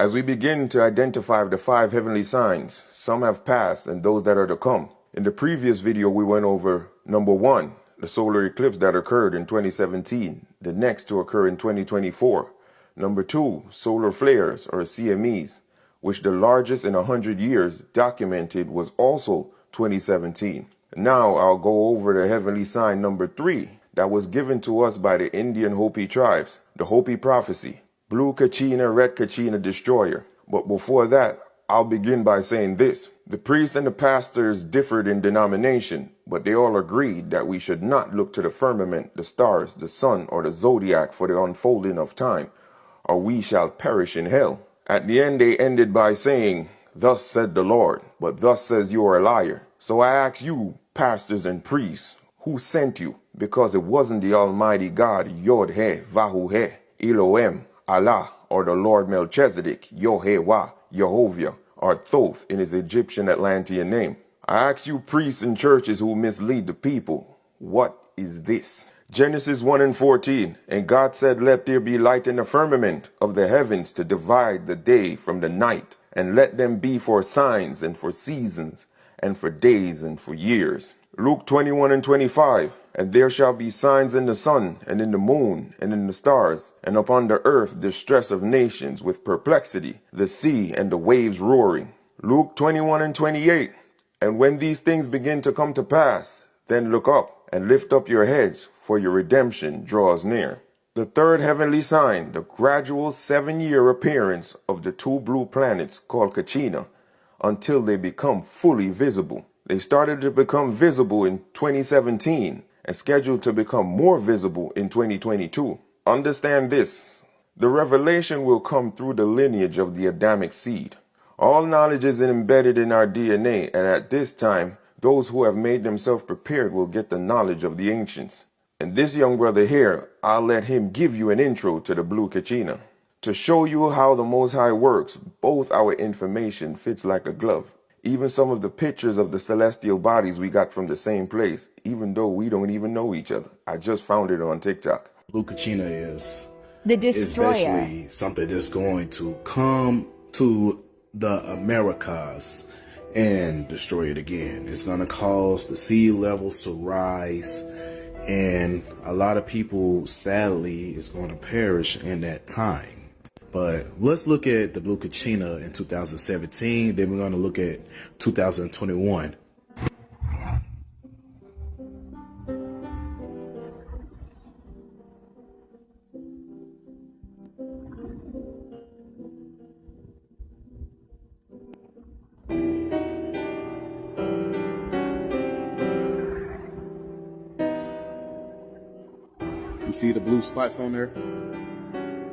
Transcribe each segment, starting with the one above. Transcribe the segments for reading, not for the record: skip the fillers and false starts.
As we begin to identify the 5 heavenly signs, some have passed and those that are to come. In the previous video, we went over number 1, the solar eclipse that occurred in 2017, the next to occur in 2024. Number 2, solar flares or CMEs, which the largest in 100 years documented was also 2017. Now I'll go over the heavenly sign number 3 that was given to us by the Indian Hopi tribes, the Hopi prophecy. Blue Kachina, Red Kachina destroyer. But before that, I'll begin by saying this. The priests and the pastors differed in denomination, but they all agreed that we should not look to the firmament, the stars, the sun, or the zodiac for the unfolding of time, or we shall perish in hell. At the end, they ended by saying, "Thus said the Lord, but thus says you are a liar." So I ask you, pastors and priests, who sent you? Because it wasn't the Almighty God, Yod-He, Vahu-He, Elohim, Allah, or the Lord Melchizedek, Yod-He-Wah, Yehovah, or Thoth in his Egyptian Atlantean name. I ask you priests and churches who mislead the people, what is this? Genesis 1:14, and God said, "Let there be light in the firmament of the heavens to divide the day from the night, and let them be for signs and for seasons and for days and for years." Luke 21:25, and there shall be signs in the sun and in the moon and in the stars, and upon the earth distress of nations with perplexity, the sea and the waves roaring. Luke 21:28, and when these things begin to come to pass, then look up and lift up your heads, for your redemption draws near. The third heavenly sign, the gradual 7-year appearance of the 2 blue planets called Kachina, until they become fully visible. They started to become visible in 2017 and scheduled to become more visible in 2022. Understand this, the revelation will come through the lineage of the Adamic seed. All knowledge is embedded in our DNA, and at this time, those who have made themselves prepared will get the knowledge of the ancients. And this young brother here, I'll let him give you an intro to the Blue Kachina. To show you how the Most High works, both our information fits like a glove. Even some of the pictures of the celestial bodies we got from the same place, even though we don't even know each other. I just found it on TikTok. Blue Kachina is the destroyer. Basically something that's going to come to the Americas and destroy it again. It's going to cause the sea levels to rise, and a lot of people, sadly, is going to perish in that time. But let's look at the Blue Kachina in 2017. Then we're going to look at 2021. You see the blue spots on there?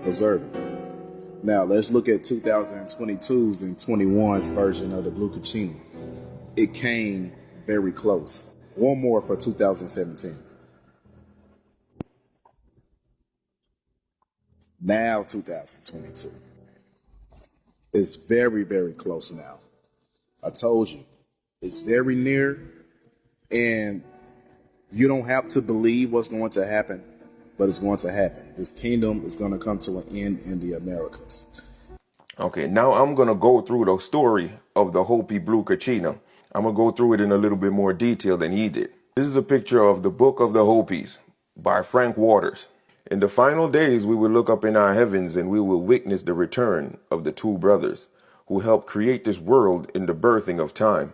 Observe it. Now let's look at 2022's and 21's version of the Blue Kachina. It came very close. One more for 2017. Now 2022. It's very, very close now. I told you, it's very near, and you don't have to believe what's going to happen, but it's going to happen. This kingdom is going to come to an end in the Americas. Okay, now I'm going to go through the story of the Hopi Blue Kachina. I'm going to go through it in a little bit more detail than he did. This is a picture of the Book of the Hopis by Frank Waters. In the final days, we will look up in our heavens and we will witness the return of the 2 brothers who helped create this world in the birthing of time.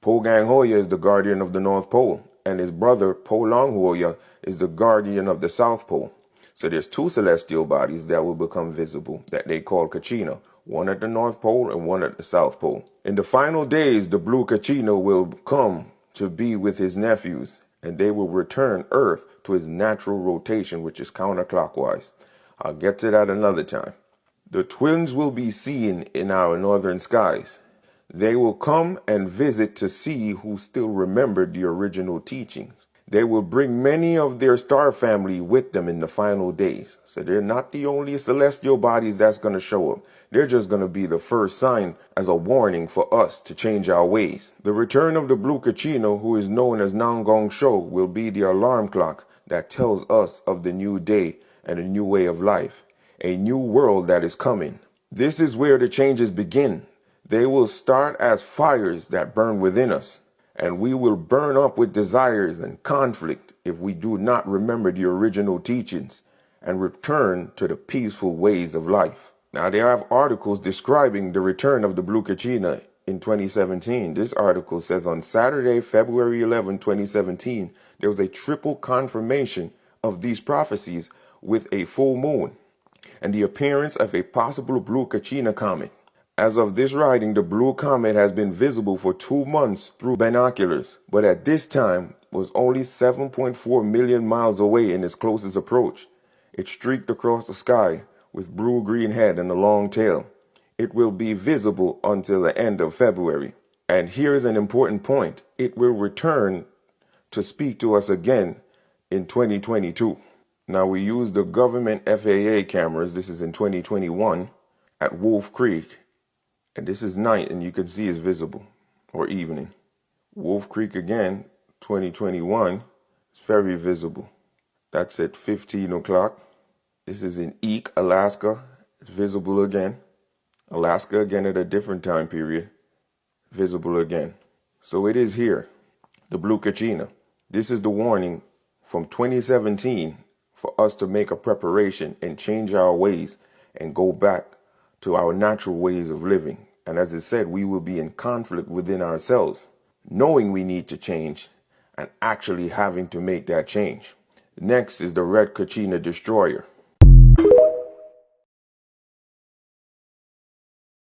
Pogang Hoya is the guardian of the North Pole, and his brother Polong Hoya is the guardian of the South Pole. So there's 2 celestial bodies that will become visible that they call Kachina, one at the North Pole and one at the South Pole. In the final days, the Blue Kachina will come to be with his nephews, and they will return Earth to its natural rotation, which is counterclockwise. I'll get to that another time. The twins will be seen in our northern skies. They will come and visit to see who still remembered the original teachings. They will bring many of their star family with them in the final days. So they're not the only celestial bodies that's going to show up. They're just going to be the first sign as a warning for us to change our ways. The return of the Blue Kachina, who is known as Nangong Sho, will be the alarm clock that tells us of the new day and a new way of life, a new world that is coming. This is where the changes begin. They will start as fires that burn within us, and we will burn up with desires and conflict if we do not remember the original teachings and return to the peaceful ways of life. Now, they have articles describing the return of the Blue Kachina in 2017. This article says on Saturday, February 11, 2017, there was a triple confirmation of these prophecies with a full moon and the appearance of a possible Blue Kachina comet. As of this writing, the blue comet has been visible for 2 months through binoculars, but at this time was only 7.4 million miles away in its closest approach. It streaked across the sky with blue-green head and a long tail. It will be visible until the end of February. And here is an important point. It will return to speak to us again in 2022. Now, we use the government FAA cameras. This is in 2021 at Wolf Creek. And this is night, and you can see it's visible, or evening. Wolf Creek again, 2021, it's very visible. That's at 15 o'clock. This is in Eek, Alaska. It's visible again. Alaska again at a different time period. Visible again. So it is here, the Blue Kachina. This is the warning from 2017 for us to make a preparation and change our ways and go back to our natural ways of living. And as it said, we will be in conflict within ourselves, knowing we need to change and actually having to make that change. Next is the Red Kachina Destroyer.